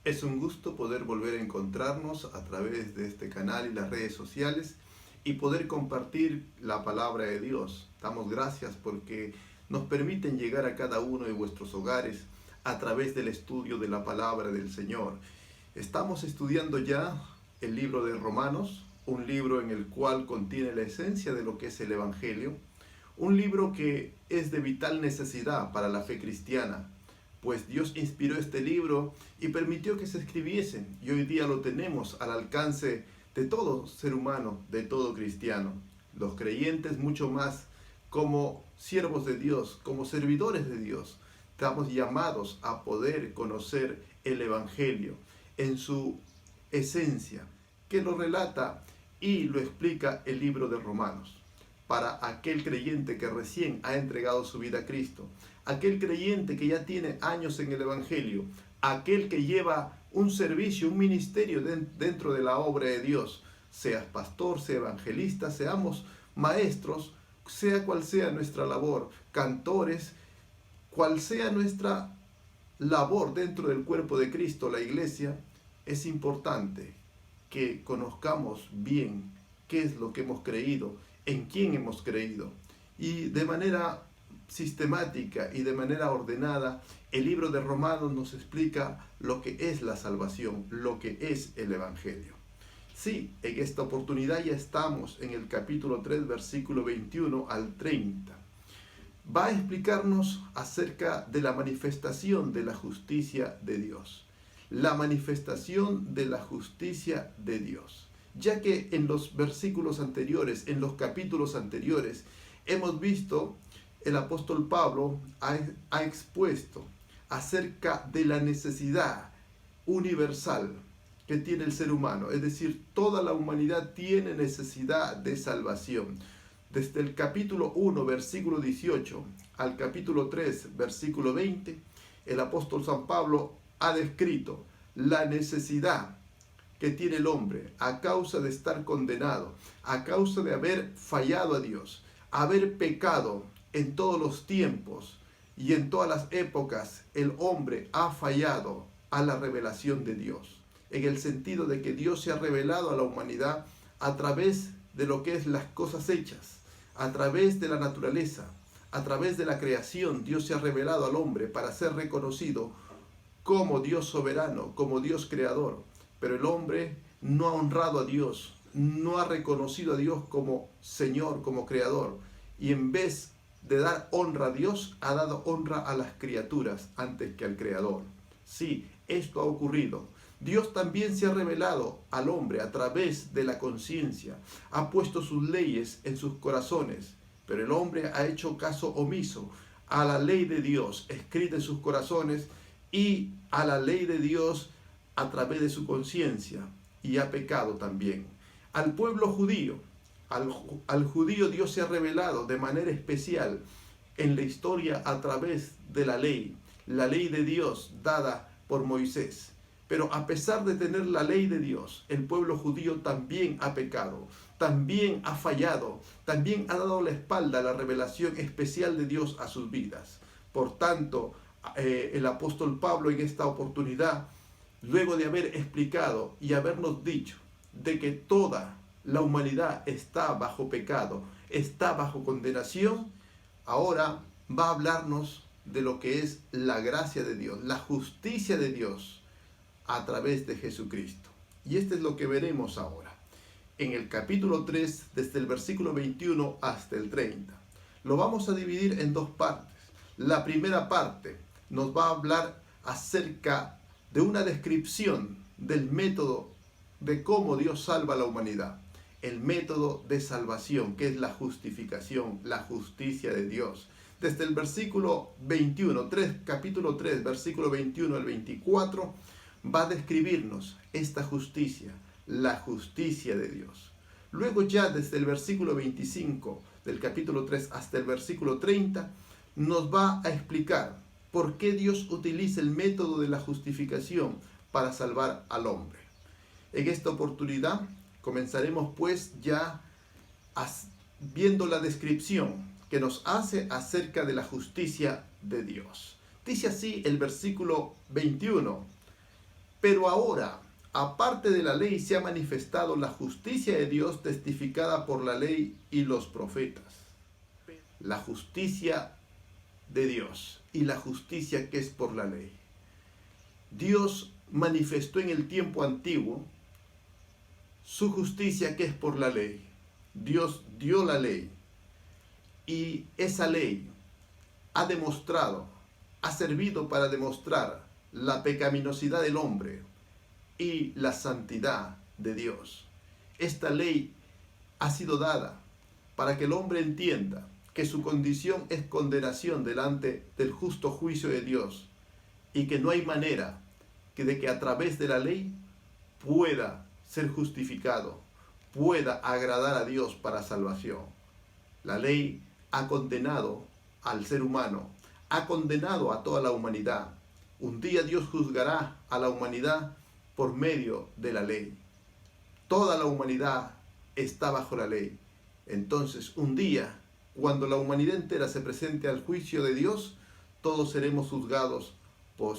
Es un gusto poder volver a encontrarnos a través de este canal y las redes sociales y poder compartir la palabra de Dios. Damos gracias porque nos permiten llegar a cada uno de vuestros hogares a través del estudio de la palabra del Señor. Estamos estudiando ya el libro de Romanos, un libro en el cual contiene la esencia de lo que es el Evangelio, un libro que es de vital necesidad para la fe cristiana, pues Dios inspiró este libro y permitió que se escribiesen, y hoy día lo tenemos al alcance de todo ser humano, de todo cristiano. Los creyentes mucho más como siervos de Dios, como servidores de Dios, estamos llamados a poder conocer el Evangelio en su esencia, que lo relata y lo explica el libro de Romanos. Para aquel creyente que recién ha entregado su vida a Cristo, aquel creyente que ya tiene años en el Evangelio, aquel que lleva un servicio, un ministerio dentro de la obra de Dios, seas pastor, sea evangelista, seamos maestros, sea cual sea nuestra labor, cantores, cual sea nuestra labor dentro del cuerpo de Cristo, la iglesia, es importante que conozcamos bien qué es lo que hemos creído, en quién hemos creído. Y de manera sistemática y de manera ordenada, el libro de Romanos nos explica lo que es la salvación, lo que es el Evangelio. Sí, en esta oportunidad ya estamos en el capítulo 3, versículo 21 al 30. Va a explicarnos acerca de la manifestación de la justicia de Dios. La manifestación de la justicia de Dios. Ya que en los versículos anteriores, en los capítulos anteriores, hemos visto, el apóstol Pablo ha expuesto acerca de la necesidad universal que tiene el ser humano. Es decir, toda la humanidad tiene necesidad de salvación. Desde el capítulo 1, versículo 18, al capítulo 3, versículo 20, el apóstol San Pablo ha descrito la necesidad que tiene el hombre a causa de estar condenado, a causa de haber fallado a Dios, haber pecado en todos los tiempos y en todas las épocas. El hombre ha fallado a la revelación de Dios, en el sentido de que Dios se ha revelado a la humanidad a través de lo que es las cosas hechas, a través de la naturaleza, a través de la creación. Dios se ha revelado al hombre para ser reconocido como Dios soberano, como Dios creador. Pero el hombre no ha honrado a Dios, no ha reconocido a Dios como Señor, como Creador. Y en vez de dar honra a Dios, ha dado honra a las criaturas antes que al Creador. Sí, esto ha ocurrido. Dios también se ha revelado al hombre a través de la conciencia, ha puesto sus leyes en sus corazones, pero el hombre ha hecho caso omiso a la ley de Dios escrita en sus corazones y a la ley de Dios a través de su conciencia, y ha pecado también. Al pueblo judío, al judío Dios se ha revelado de manera especial en la historia a través de la ley de Dios dada por Moisés. Pero a pesar de tener la ley de Dios, el pueblo judío también ha pecado, también ha fallado, también ha dado la espalda a la revelación especial de Dios a sus vidas. Por tanto, el apóstol Pablo en esta oportunidad, luego de haber explicado y habernos dicho de que toda la humanidad está bajo pecado, está bajo condenación, ahora va a hablarnos de lo que es la gracia de Dios, la justicia de Dios a través de Jesucristo. Y esto es lo que veremos ahora, en el capítulo 3, desde el versículo 21 hasta el 30. Lo vamos a dividir en dos partes. La primera parte nos va a hablar acerca de una descripción del método de cómo Dios salva a la humanidad. El método de salvación, que es la justificación, la justicia de Dios. Desde el versículo 21, capítulo 3, versículo 21 al 24, va a describirnos esta justicia, la justicia de Dios. Luego ya desde el versículo 25 del capítulo 3 hasta el versículo 30, nos va a explicar por qué Dios utiliza el método de la justificación para salvar al hombre. En esta oportunidad comenzaremos pues ya viendo la descripción que nos hace acerca de la justicia de Dios. Dice así el versículo 21: Pero ahora, aparte de la ley, se ha manifestado la justicia de Dios testificada por la ley y los profetas. La justicia de Dios y la justicia que es por la ley. Dios manifestó en el tiempo antiguo su justicia que es por la ley. Dios dio la ley y esa ley ha demostrado, ha servido para demostrar la pecaminosidad del hombre y la santidad de Dios. Esta ley ha sido dada para que el hombre entienda que su condición es condenación delante del justo juicio de Dios y que no hay manera de que a través de la ley pueda ser justificado, pueda agradar a Dios para salvación. La ley ha condenado al ser humano, ha condenado a toda la humanidad. Un día Dios juzgará a la humanidad por medio de la ley. Toda la humanidad está bajo la ley. Entonces, un día, cuando la humanidad entera se presente al juicio de Dios, todos seremos juzgados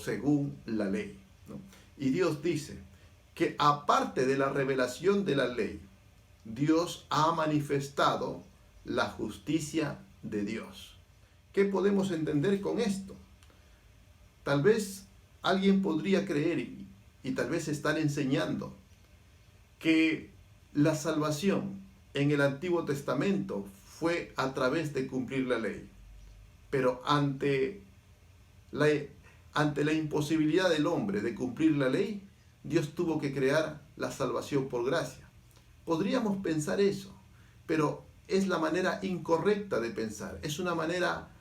según la ley, ¿no? Y Dios dice que aparte de la revelación de la ley, Dios ha manifestado la justicia de Dios. ¿Qué podemos entender con esto? Tal vez alguien podría creer y tal vez estar enseñando que la salvación en el Antiguo Testamento fue a través de cumplir la ley. Pero ante la imposibilidad del hombre de cumplir la ley, Dios tuvo que crear la salvación por gracia. Podríamos pensar eso, pero es la manera incorrecta de pensar, es una manera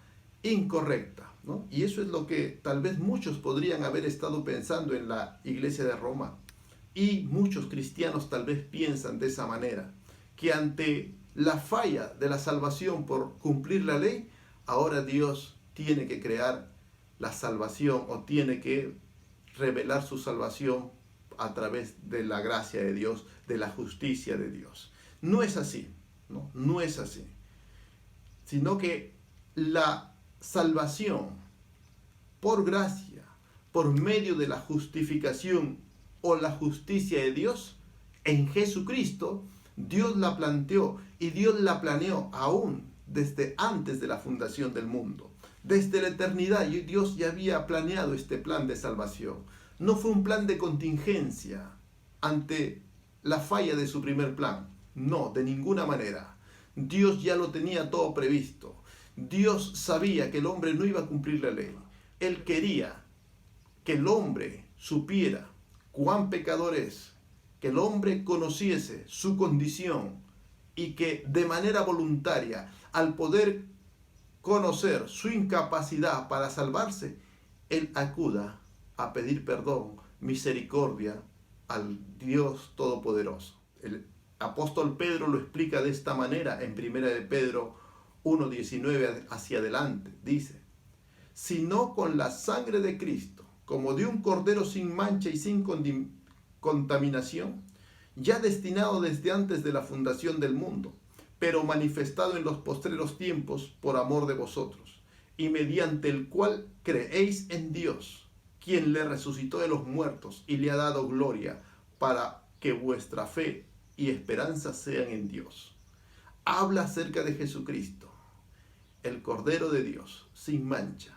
incorrecta, ¿no? Y eso es lo que tal vez muchos podrían haber estado pensando en la iglesia de Roma. Y muchos cristianos tal vez piensan de esa manera, que ante la falla de la salvación por cumplir la ley, ahora Dios tiene que crear la salvación o tiene que revelar su salvación a través de la gracia de Dios, de la justicia de Dios. No es así, ¿no? No es así. Sino que la salvación por gracia, por medio de la justificación o la justicia de Dios, en Jesucristo, Dios la planteó y Dios la planeó aún desde antes de la fundación del mundo. Desde la eternidad Dios ya había planeado este plan de salvación. No fue un plan de contingencia ante la falla de su primer plan. No, de ninguna manera. Dios ya lo tenía todo previsto. Dios sabía que el hombre no iba a cumplir la ley. Él quería que el hombre supiera cuán pecador es, que el hombre conociese su condición y que de manera voluntaria, al poder conocer su incapacidad para salvarse, él acuda a pedir perdón, misericordia al Dios Todopoderoso. El apóstol Pedro lo explica de esta manera en 1 de Pedro 1:19 hacia adelante. Dice: sino con la sangre de Cristo, como de un cordero sin mancha y sin contaminación, ya destinado desde antes de la fundación del mundo, pero manifestado en los postreros tiempos por amor de vosotros, y mediante el cual creéis en Dios, quien le resucitó de los muertos y le ha dado gloria, para que vuestra fe y esperanza sean en Dios. Habla acerca de Jesucristo, el Cordero de Dios, sin mancha,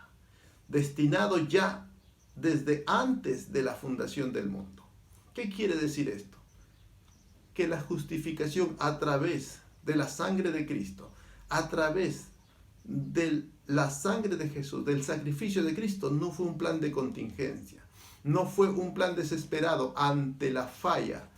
destinado ya desde antes de la fundación del mundo. ¿Qué quiere decir esto? Que la justificación a través de la sangre de Cristo, a través de la sangre de Jesús, del sacrificio de Cristo, no fue un plan de contingencia, no fue un plan desesperado ante la falla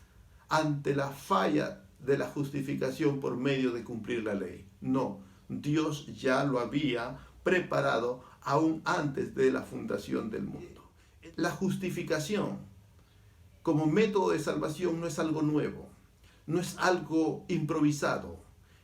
de la justificación por medio de cumplir la ley. No, Dios ya lo había preparado aún antes de la fundación del mundo. La justificación como método de salvación no es algo nuevo, no es algo improvisado,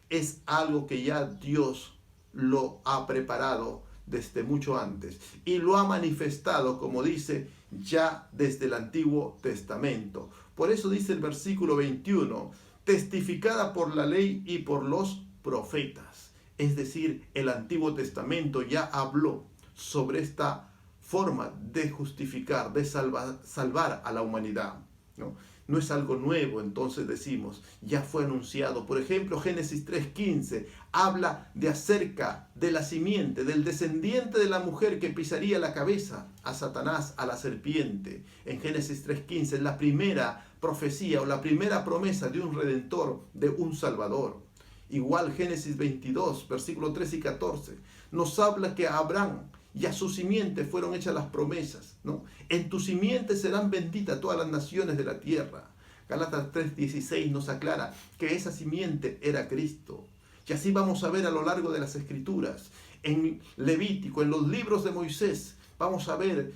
es algo que ya Dios lo ha preparado desde mucho antes y lo ha manifestado, como dice, ya desde el Antiguo Testamento. Por eso dice el versículo 21, testificada por la ley y por los profetas. Es decir, el Antiguo Testamento ya habló sobre esta forma de justificar, de salvar a la humanidad, ¿no? No es algo nuevo, entonces decimos, ya fue anunciado. Por ejemplo, Génesis 3:15 habla de acerca de la simiente, del descendiente de la mujer que pisaría la cabeza a Satanás, a la serpiente. En Génesis 3:15 es la primera profecía o la primera promesa de un redentor, de un salvador. Igual Génesis 22, versículos 13 y 14, nos habla que a Abraham y a su simiente fueron hechas las promesas, ¿no? En tu simiente serán benditas todas las naciones de la tierra. Gálatas 3:16 nos aclara que esa simiente era Cristo. Y así vamos a ver a lo largo de las Escrituras. En Levítico, en los libros de Moisés, vamos a ver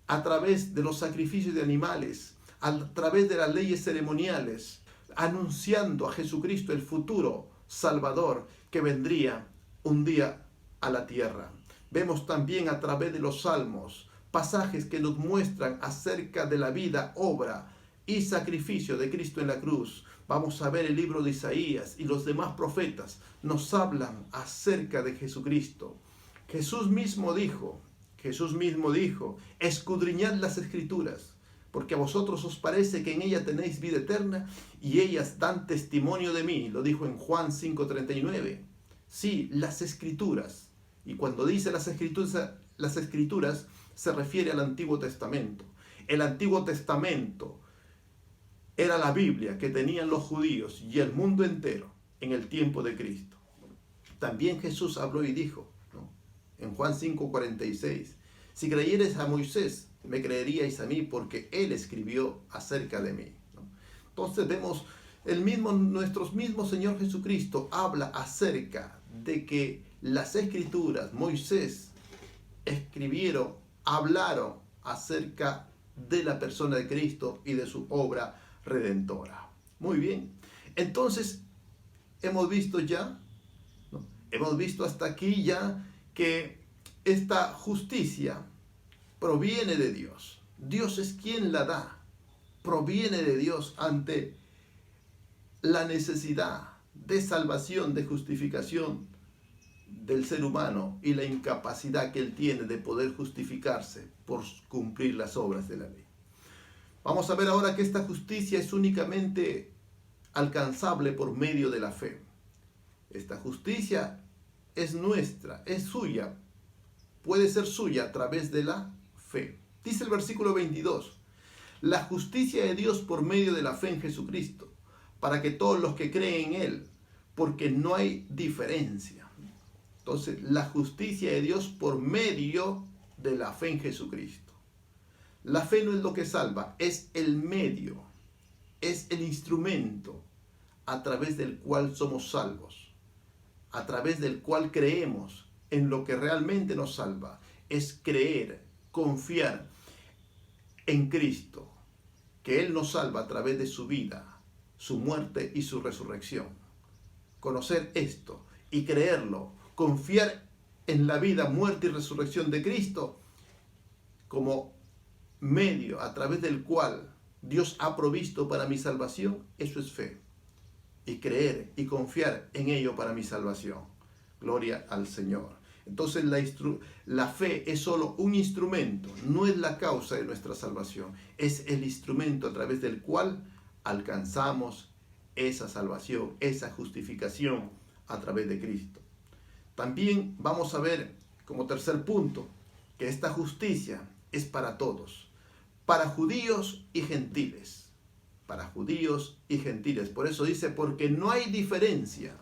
a través de los sacrificios de animales, a través de las leyes ceremoniales, anunciando a Jesucristo, el futuro Salvador que vendría un día a la tierra. Vemos también a través de los salmos pasajes que nos muestran acerca de la vida, obra y sacrificio de Cristo en la cruz. Vamos a ver el libro de Isaías y los demás profetas nos hablan acerca de Jesucristo. Jesús mismo dijo, escudriñad las Escrituras, porque a vosotros os parece que en ella tenéis vida eterna y ellas dan testimonio de mí. Lo dijo en Juan 5:39. Sí, las Escrituras. Y cuando dice las escrituras se refiere al Antiguo Testamento. El Antiguo Testamento era la Biblia que tenían los judíos y el mundo entero en el tiempo de Cristo. También Jesús habló y dijo, ¿no? En Juan 5:46, si creyereis a Moisés, me creeríais a mí porque él escribió acerca de mí, ¿no? Entonces vemos nuestro mismo Señor Jesucristo habla acerca de que las Escrituras, Moisés, hablaron acerca de la persona de Cristo y de su obra redentora. Muy bien, entonces hemos visto ya, ¿no? Hemos visto hasta aquí ya que esta justicia proviene de Dios. Dios es quien la da, proviene de Dios ante la necesidad de salvación, de justificación del ser humano y la incapacidad que él tiene de poder justificarse por cumplir las obras de la ley. Vamos a ver ahora que esta justicia es únicamente alcanzable por medio de la fe. Esta justicia es nuestra, es suya, puede ser suya a través de la fe. Dice el versículo 22, la justicia de Dios por medio de la fe en Jesucristo, para que todos los que creen en Él, porque no hay diferencia. Entonces, la justicia de Dios por medio de la fe en Jesucristo. La fe no es lo que salva, es el medio, es el instrumento a través del cual somos salvos, a través del cual creemos en lo que realmente nos salva. Es creer, confiar en Cristo, que Él nos salva a través de su vida, su muerte y su resurrección. Conocer esto y creerlo, confiar en la vida, muerte y resurrección de Cristo como medio a través del cual Dios ha provisto para mi salvación, eso es fe. Y creer y confiar en ello para mi salvación. Gloria al Señor. Entonces la fe es solo un instrumento, no es la causa de nuestra salvación, es el instrumento a través del cual alcanzamos esa salvación, esa justificación a través de Cristo. También vamos a ver como tercer punto que esta justicia es para todos, para judíos y gentiles, para judíos y gentiles. Por eso dice, porque no hay diferencia,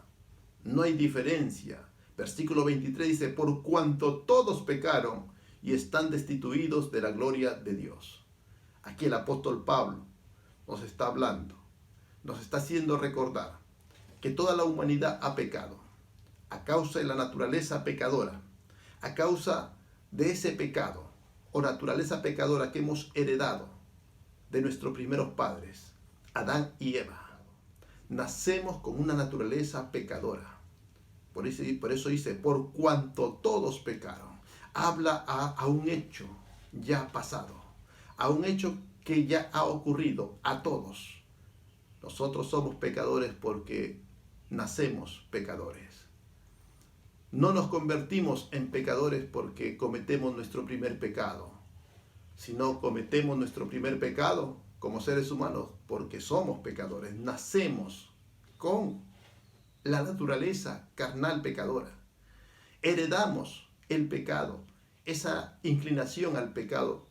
no hay diferencia. Versículo 23 dice, por cuanto todos pecaron y están destituidos de la gloria de Dios. Aquí el apóstol Pablo nos está hablando, nos está haciendo recordar que toda la humanidad ha pecado a causa de la naturaleza pecadora, a causa de ese pecado o naturaleza pecadora que hemos heredado de nuestros primeros padres, Adán y Eva. Nacemos con una naturaleza pecadora. Por eso dice, por cuanto todos pecaron. Habla a un hecho ya pasado, a un hecho que ya ha ocurrido a todos. Nosotros somos pecadores porque nacemos pecadores. No nos convertimos en pecadores porque cometemos nuestro primer pecado sino cometemos nuestro primer pecado como seres humanos porque somos pecadores. Nacemos con la naturaleza carnal pecadora. Heredamos el pecado, esa inclinación al pecado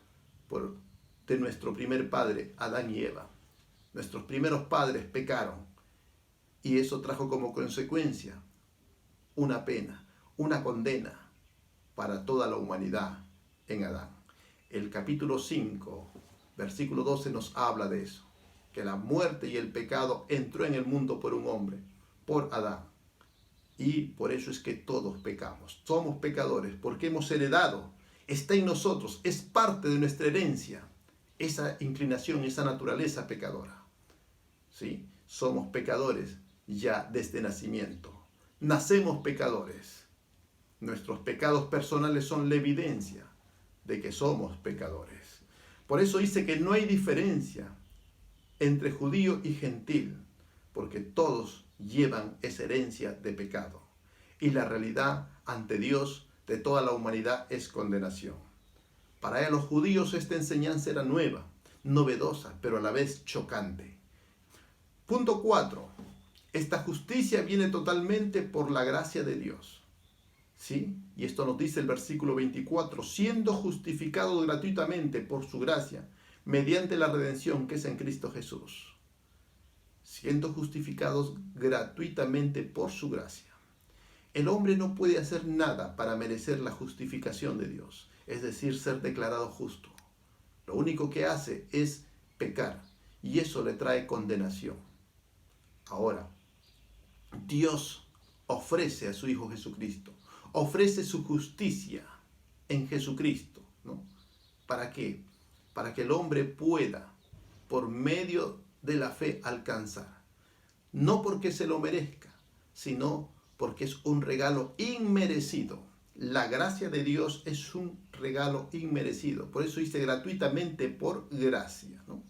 de nuestro primer padre, Adán y Eva. Nuestros primeros padres pecaron y eso trajo como consecuencia una pena, una condena para toda la humanidad en Adán. El capítulo 5, versículo 12 nos habla de eso, que la muerte y el pecado entró en el mundo por un hombre, por Adán. Y por eso es que todos pecamos. Somos pecadores porque hemos heredado, está en nosotros, es parte de nuestra herencia, esa inclinación, esa naturaleza pecadora. ¿Sí? Somos pecadores ya desde nacimiento. Nacemos pecadores. Nuestros pecados personales son la evidencia de que somos pecadores. Por eso dice que no hay diferencia entre judío y gentil, porque todos llevan esa herencia de pecado. Y la realidad ante Dios de toda la humanidad es condenación. Para los judíos esta enseñanza era nueva, novedosa, pero a la vez chocante. Punto 4. Esta justicia viene totalmente por la gracia de Dios. ¿Sí? Y esto nos dice el versículo 24, siendo justificados gratuitamente por su gracia, mediante la redención que es en Cristo Jesús. Siendo justificados gratuitamente por su gracia. El hombre no puede hacer nada para merecer la justificación de Dios, es decir, ser declarado justo. Lo único que hace es pecar y eso le trae condenación. Ahora, Dios ofrece a su Hijo Jesucristo, ofrece su justicia en Jesucristo, ¿no? ¿Para qué? Para que el hombre pueda, por medio de la fe, alcanzar. No porque se lo merezca, sino porque es un regalo inmerecido. La gracia de Dios es un regalo inmerecido. Por eso dice gratuitamente por gracia, ¿no?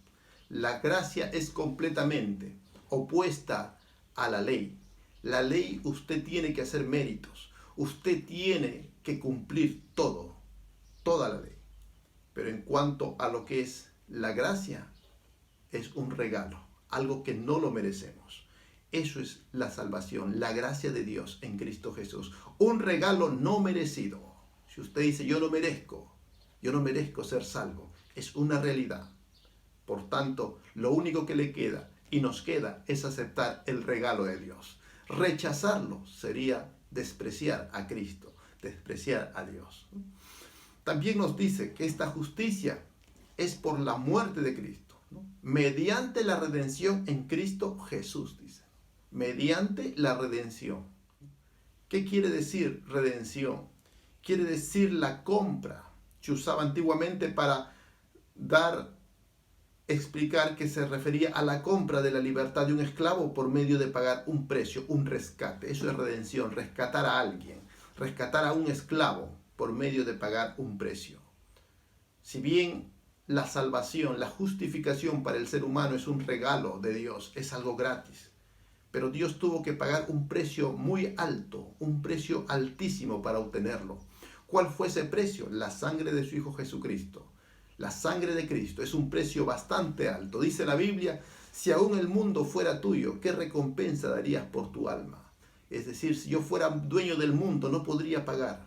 La gracia es completamente opuesta a la ley. La ley, usted tiene que hacer méritos. Usted tiene que cumplir todo, toda la ley. Pero en cuanto a lo que es la gracia, es un regalo, algo que no lo merecemos. Eso es la salvación, la gracia de Dios en Cristo Jesús. Un regalo no merecido. Si usted dice, yo no merezco ser salvo, es una realidad. Por tanto, lo único que le queda y nos queda es aceptar el regalo de Dios. Rechazarlo sería despreciar a Cristo, despreciar a Dios. También nos dice que esta justicia es por la muerte de Cristo, ¿no? Mediante la redención en Cristo Jesús, dice. Mediante la redención. ¿Qué quiere decir redención? Quiere decir la compra. Se usaba antiguamente para explicar que se refería a la compra de la libertad de un esclavo por medio de pagar un precio, un rescate. Eso es redención, rescatar a alguien, rescatar a un esclavo por medio de pagar un precio. Si bien la salvación, la justificación para el ser humano es un regalo de Dios, es algo gratis, pero Dios tuvo que pagar un precio muy alto, un precio altísimo para obtenerlo. ¿Cuál fue ese precio? La sangre de su Hijo Jesucristo. La sangre de Cristo es un precio bastante alto. Dice la Biblia, si aún el mundo fuera tuyo, ¿qué recompensa darías por tu alma? Es decir, si yo fuera dueño del mundo, no podría pagar.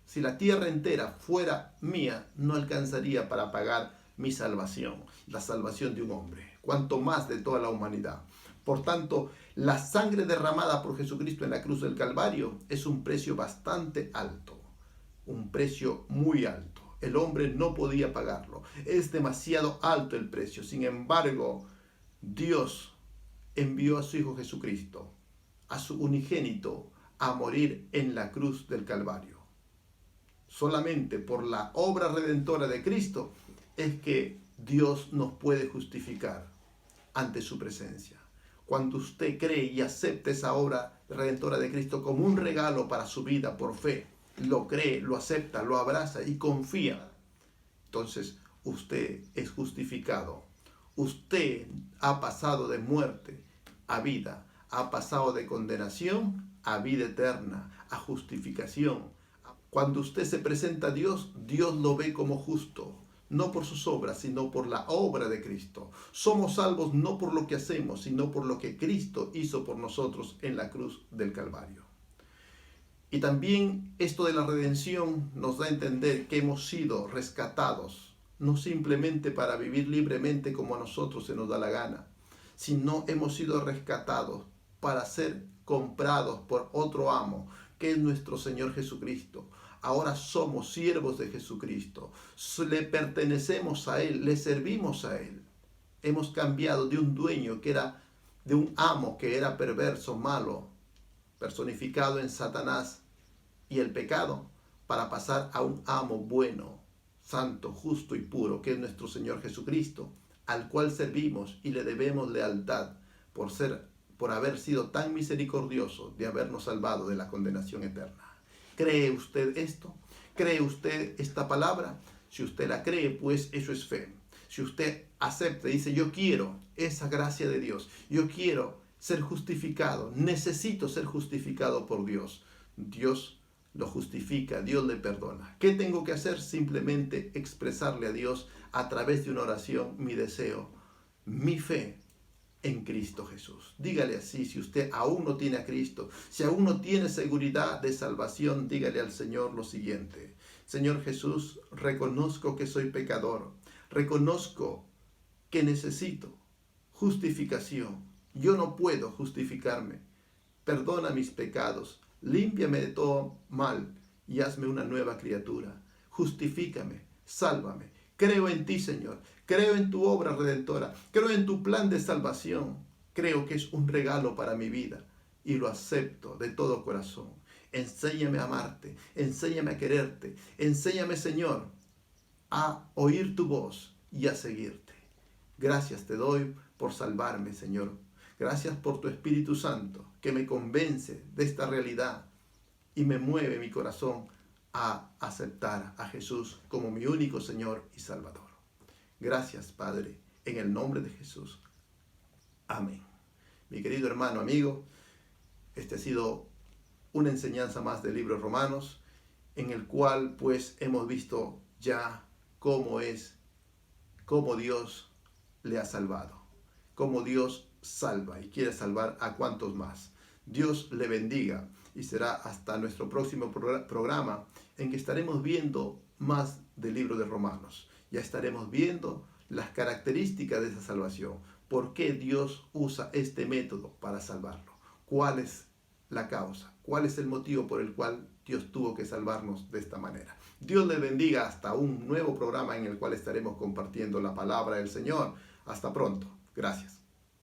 Si la tierra entera fuera mía, no alcanzaría para pagar mi salvación, la salvación de un hombre, cuanto más de toda la humanidad. Por tanto, la sangre derramada por Jesucristo en la cruz del Calvario es un precio bastante alto, un precio muy alto. El hombre no podía pagarlo. Es demasiado alto el precio. Sin embargo, Dios envió a su Hijo Jesucristo, a su unigénito, a morir en la cruz del Calvario. Solamente por la obra redentora de Cristo es que Dios nos puede justificar ante su presencia. Cuando usted cree y acepta esa obra redentora de Cristo como un regalo para su vida por fe, lo cree, lo acepta, lo abraza y confía, entonces usted es justificado. Usted ha pasado de muerte a vida, ha pasado de condenación a vida eterna, a justificación. Cuando usted se presenta a Dios, Dios lo ve como justo. no por sus obras, sino por la obra de Cristo. Somos salvos no por lo que hacemos, sino por lo que Cristo hizo por nosotros en la cruz del Calvario. Y también esto de la redención nos da a entender que hemos sido rescatados, no simplemente para vivir libremente como a nosotros se nos da la gana, sino hemos sido rescatados para ser comprados por otro amo, que es nuestro Señor Jesucristo. Ahora somos siervos de Jesucristo, le pertenecemos a Él, le servimos a Él. Hemos cambiado de un dueño que era, de un amo que era perverso, malo, personificado en Satanás y el pecado, para pasar a un amo bueno, santo, justo y puro, que es nuestro Señor Jesucristo, al cual servimos y le debemos lealtad por haber sido tan misericordioso de habernos salvado de la condenación eterna. ¿Cree usted esto? ¿Cree usted esta palabra? Si usted la cree, pues eso es fe. Si usted acepta y dice, yo quiero esa gracia de Dios, yo quiero ser justificado, necesito ser justificado por Dios, Dios lo justifica, Dios le perdona. ¿Qué tengo que hacer? Simplemente expresarle a Dios a través de una oración mi deseo, mi fe en Cristo Jesús. Dígale así, si usted aún no tiene a Cristo, si aún no tiene seguridad de salvación, dígale al Señor lo siguiente: Señor Jesús, reconozco que soy pecador, reconozco que necesito justificación. Yo no puedo justificarme. Perdona mis pecados, límpiame de todo mal y hazme una nueva criatura. Justifícame, sálvame. Creo en ti, Señor. Creo en tu obra redentora. Creo en tu plan de salvación. Creo que es un regalo para mi vida y lo acepto de todo corazón. Enséñame a amarte. Enséñame a quererte. Enséñame, Señor, a oír tu voz y a seguirte. Gracias te doy por salvarme, Señor. Gracias por tu Espíritu Santo que me convence de esta realidad y me mueve mi corazón a aceptar a Jesús como mi único Señor y Salvador. Gracias, Padre, en el nombre de Jesús. Amén. Mi querido hermano, amigo, este ha sido una enseñanza más del libro de Romanos, en el cual pues hemos visto ya cómo Dios le ha salvado, cómo Dios salva y quiere salvar a cuantos más. Dios le bendiga y será hasta nuestro próximo programa en que estaremos viendo más del libro de Romanos. Ya estaremos viendo las características de esa salvación. ¿Por qué Dios usa este método para salvarlo? ¿Cuál es la causa? ¿Cuál es el motivo por el cual Dios tuvo que salvarnos de esta manera? Dios les bendiga hasta un nuevo programa en el cual estaremos compartiendo la palabra del Señor. Hasta pronto. Gracias.